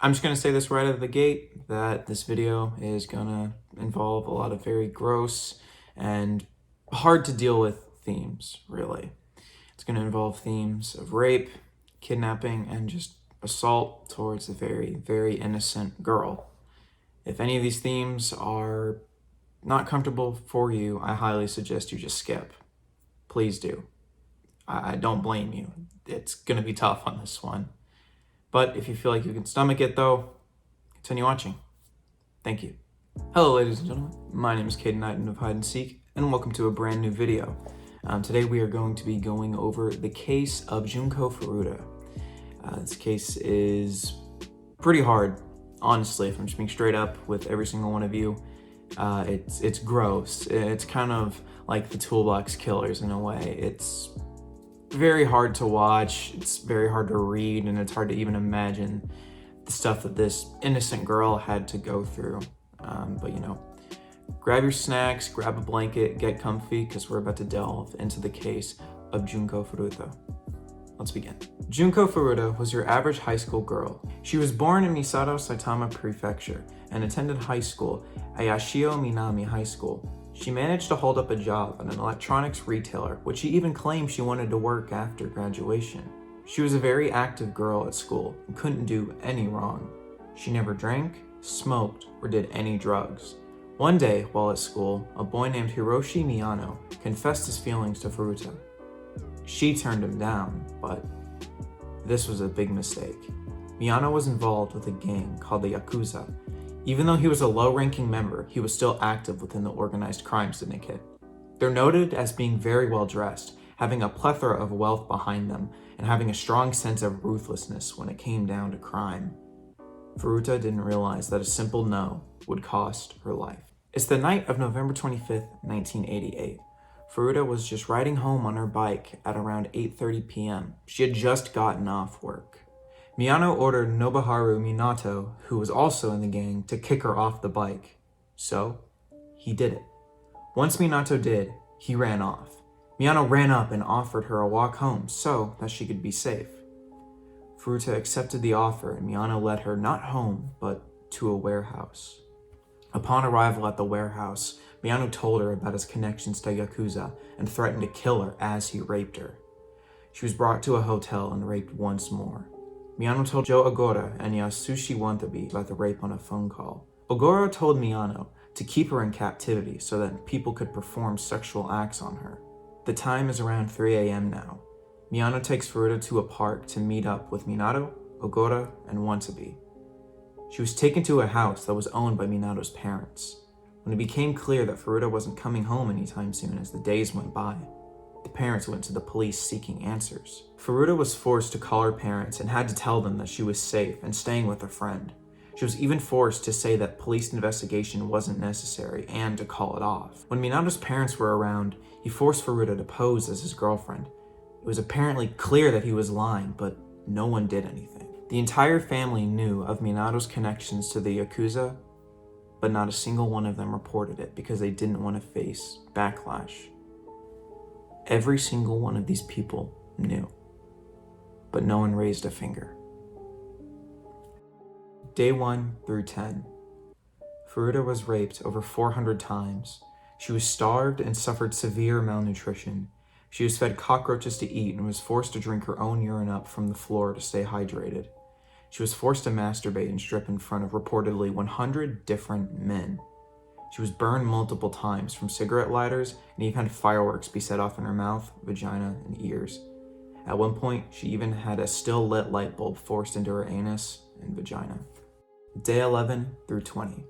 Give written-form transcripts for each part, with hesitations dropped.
I'm just going to say this right out of the gate, that this video is going to involve a lot of very gross and hard to deal with themes, really. It's going to involve themes of rape, kidnapping, and just assault towards a very, very innocent girl. If any of these themes are not comfortable for you, I highly suggest you just skip. Please do. I don't blame you. It's going to be tough on this one. But if you feel like you can stomach it, though, continue watching. Thank you. Hello, ladies and gentlemen. My name is Caden K of Hide and Seek, and welcome to a brand new video. Today we are going to be going over the case of Junko Furuta. This case is pretty hard, honestly, if I'm just being straight up with every single one of you. It's gross. It's kind of like the Toolbox Killers in a way. It's very hard to watch, it's very hard to read, and it's hard to even imagine the stuff that this innocent girl had to go through. But you know, grab your snacks, grab a blanket, get comfy, because we're about to delve into the case of Junko Furuta. Let's begin. Junko Furuta was your average high school girl. She was born in Misato, Saitama Prefecture and attended high school at Yashio Minami High School. She managed to hold up a job at an electronics retailer, which she even claimed she wanted to work after graduation. She was a very active girl at school and couldn't do any wrong. She never drank, smoked, or did any drugs. One day, while at school, a boy named Hiroshi Miyano confessed his feelings to Furuta. She turned him down, but this was a big mistake. Miyano was involved with a gang called the Yakuza. Even though he was a low-ranking member, he was still active within the organized crime syndicate. They're noted as being very well-dressed, having a plethora of wealth behind them, and having a strong sense of ruthlessness when it came down to crime. Furuta didn't realize that a simple no would cost her life. It's the night of November 25th, 1988. Furuta was just riding home on her bike at around 8:30 p.m. She had just gotten off work. Miyano ordered Nobuharu Minato, who was also in the gang, to kick her off the bike. So, he did it. Once Minato did, he ran off. Miyano ran up and offered her a walk home so that she could be safe. Furuta accepted the offer and Miyano led her not home, but to a warehouse. Upon arrival at the warehouse, Miyano told her about his connections to Yakuza and threatened to kill her as he raped her. She was brought to a hotel and raped once more. Miyano told Joe Ogura and Yasushi Wantabi about the rape on a phone call. Ogura told Miyano to keep her in captivity so that people could perform sexual acts on her. The time is around 3 a.m. now. Miyano takes Furuta to a park to meet up with Minato, Ogura, and Wantabi. She was taken to a house that was owned by Minato's parents. When it became clear that Furuta wasn't coming home anytime soon as the days went by, the parents went to the police seeking answers. Furuta was forced to call her parents and had to tell them that she was safe and staying with a friend. She was even forced to say that police investigation wasn't necessary and to call it off. When Minato's parents were around, he forced Furuta to pose as his girlfriend. It was apparently clear that he was lying, but no one did anything. The entire family knew of Minato's connections to the Yakuza, but not a single one of them reported it because they didn't want to face backlash. Every single one of these people knew, but no one raised a finger. Day 1 through 10. Furuta was raped over 400 times. She was starved and suffered severe malnutrition. She was fed cockroaches to eat and was forced to drink her own urine up from the floor to stay hydrated. She was forced to masturbate and strip in front of reportedly 100 different men. She was burned multiple times from cigarette lighters and even had fireworks be set off in her mouth, vagina, and ears. At one point, she even had a still lit light bulb forced into her anus and vagina. Day 11 through 20.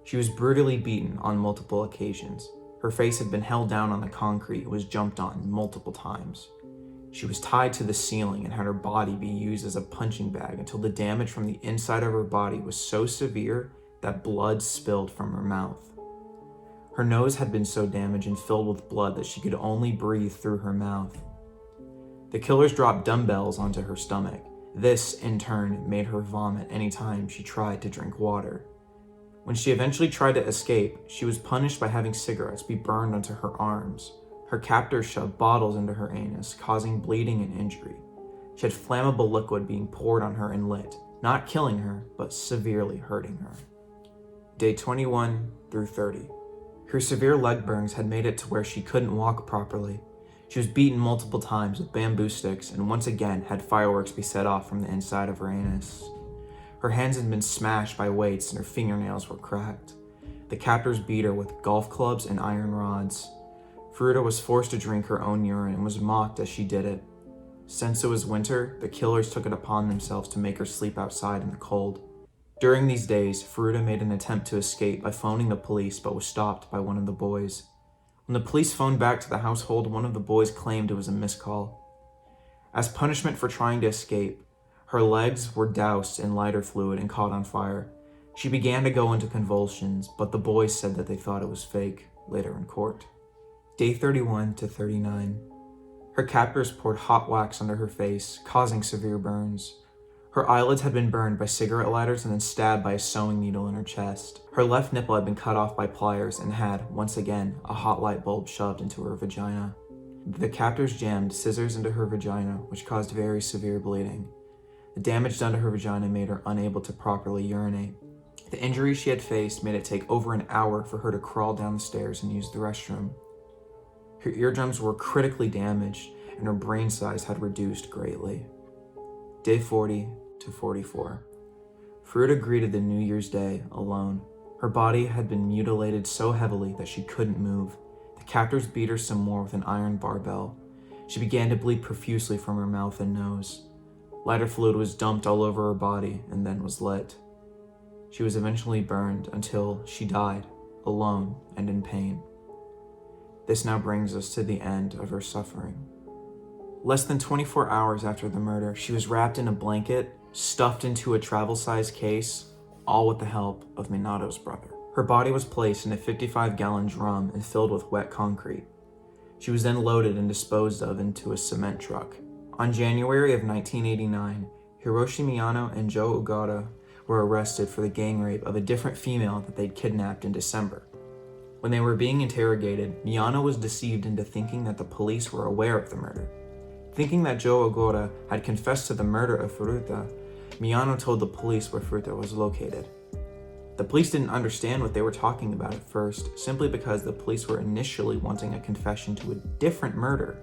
She was brutally beaten on multiple occasions. Her face had been held down on the concrete and was jumped on multiple times. She was tied to the ceiling and had her body be used as a punching bag until the damage from the inside of her body was so severe that blood spilled from her mouth. Her nose had been so damaged and filled with blood that she could only breathe through her mouth. The killers dropped dumbbells onto her stomach. This, in turn, made her vomit anytime she tried to drink water. When she eventually tried to escape, she was punished by having cigarettes be burned onto her arms. Her captors shoved bottles into her anus, causing bleeding and injury. She had flammable liquid being poured on her and lit, not killing her, but severely hurting her. Day 21 through 30. Her severe leg burns had made it to where she couldn't walk properly. She was beaten multiple times with bamboo sticks and once again had fireworks be set off from the inside of her anus. Her hands had been smashed by weights and her fingernails were cracked. The captors beat her with golf clubs and iron rods. Furuta was forced to drink her own urine and was mocked as she did it. Since it was winter, the killers took it upon themselves to make her sleep outside in the cold. During these days, Furuta made an attempt to escape by phoning the police but was stopped by one of the boys. When the police phoned back to the household, one of the boys claimed it was a miscall. As punishment for trying to escape, her legs were doused in lighter fluid and caught on fire. She began to go into convulsions, but the boys said that they thought it was fake later in court. Day 31 to 39. Her captors poured hot wax under her face, causing severe burns. Her eyelids had been burned by cigarette lighters and then stabbed by a sewing needle in her chest. Her left nipple had been cut off by pliers and had, once again, a hot light bulb shoved into her vagina. The captors jammed scissors into her vagina, which caused very severe bleeding. The damage done to her vagina made her unable to properly urinate. The injuries she had faced made it take over an hour for her to crawl down the stairs and use the restroom. Her eardrums were critically damaged and her brain size had reduced greatly. Day 40 to 44. Furuta greeted the New Year's Day alone. Her body had been mutilated so heavily that she couldn't move. The captors beat her some more with an iron barbell. She began to bleed profusely from her mouth and nose. Lighter fluid was dumped all over her body and then was lit. She was eventually burned until she died, alone and in pain. This now brings us to the end of her suffering. Less than 24 hours after the murder, she was wrapped in a blanket, stuffed into a travel-sized case, all with the help of Minato's brother. Her body was placed in a 55-gallon drum and filled with wet concrete. She was then loaded and disposed of into a cement truck. On January of 1989, Hiroshi Miyano and Joe Ogata were arrested for the gang rape of a different female that they'd kidnapped in December. When they were being interrogated, Miyano was deceived into thinking that the police were aware of the murder. Thinking that Joe Ogata had confessed to the murder of Furuta, Miyano told the police where Furuta was located. The police didn't understand what they were talking about at first, simply because the police were initially wanting a confession to a different murder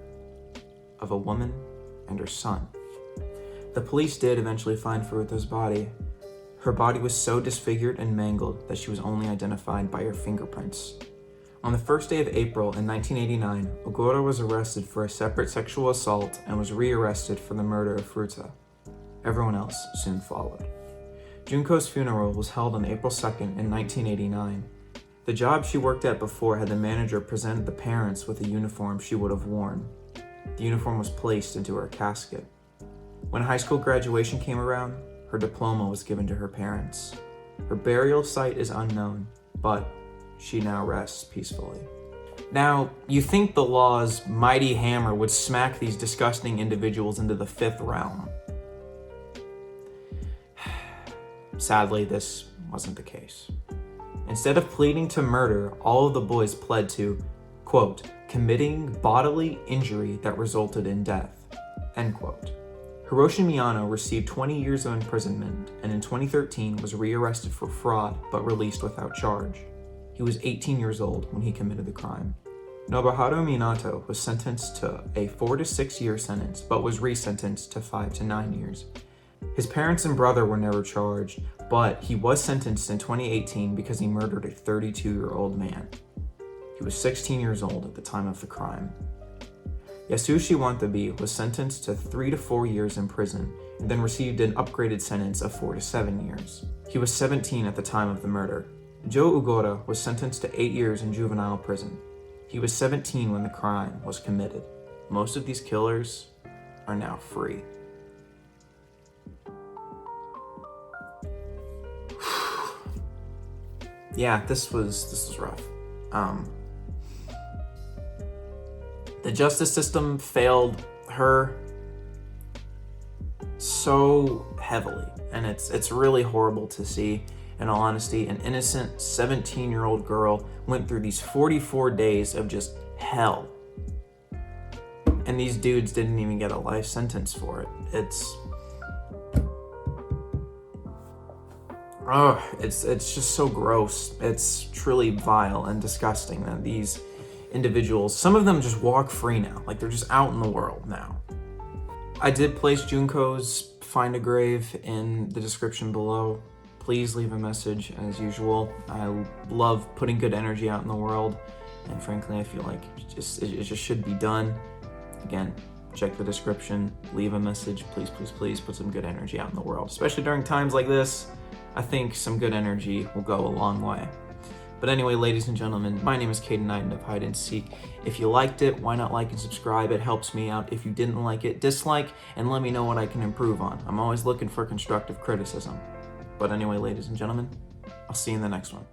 of a woman and her son. The police did eventually find Furuta's body. Her body was so disfigured and mangled that she was only identified by her fingerprints. On the first day of April in 1989, Ogata was arrested for a separate sexual assault and was rearrested for the murder of Furuta. Everyone else soon followed. Junko's funeral was held on April 2nd in 1989. The job she worked at before had the manager present the parents with a uniform she would have worn. The uniform was placed into her casket. When high school graduation came around, her diploma was given to her parents. Her burial site is unknown, but she now rests peacefully. Now, you think the law's mighty hammer would smack these disgusting individuals into the fifth realm. Sadly, this wasn't the case. Instead of pleading to murder, all of the boys pled to, quote, committing bodily injury that resulted in death, end quote. Hiroshi Miyano received 20 years of imprisonment and in 2013 was rearrested for fraud but released without charge. He was 18 years old when he committed the crime. Nobuharu Minato was sentenced to a 4 to 6 year sentence but was resentenced to 5 to 9 years. His parents and brother were never charged, but he was sentenced in 2018 because he murdered a 32-year-old man. He was 16 years old at the time of the crime. Yasushi Wantabe was sentenced to 3 to 4 years in prison and then received an upgraded sentence of 4 to 7 years. He was 17 at the time of the murder. Joe Ogata was sentenced to 8 years in juvenile prison. He was 17 when the crime was committed. Most of these killers are now free. Yeah, this was rough. The justice system failed her so heavily, and it's really horrible to see. In all honesty, an innocent 17-year-old girl went through these 44 days of just hell, and these dudes didn't even get a life sentence for it. It's just so gross. It's truly vile and disgusting that these individuals, some of them just walk free now. Like, they're just out in the world now. I did place Junko's Find a Grave in the description below. Please leave a message as usual. I love putting good energy out in the world, and frankly, I feel like it just should be done. Again, check the description, leave a message, please, please, please put some good energy out in the world. Especially during times like this, I think some good energy will go a long way. But anyway, ladies and gentlemen, my name is Caden K of Hide and Seek. If you liked it, why not like and subscribe? It helps me out. If you didn't like it, dislike and let me know what I can improve on. I'm always looking for constructive criticism. But anyway, ladies and gentlemen, I'll see you in the next one.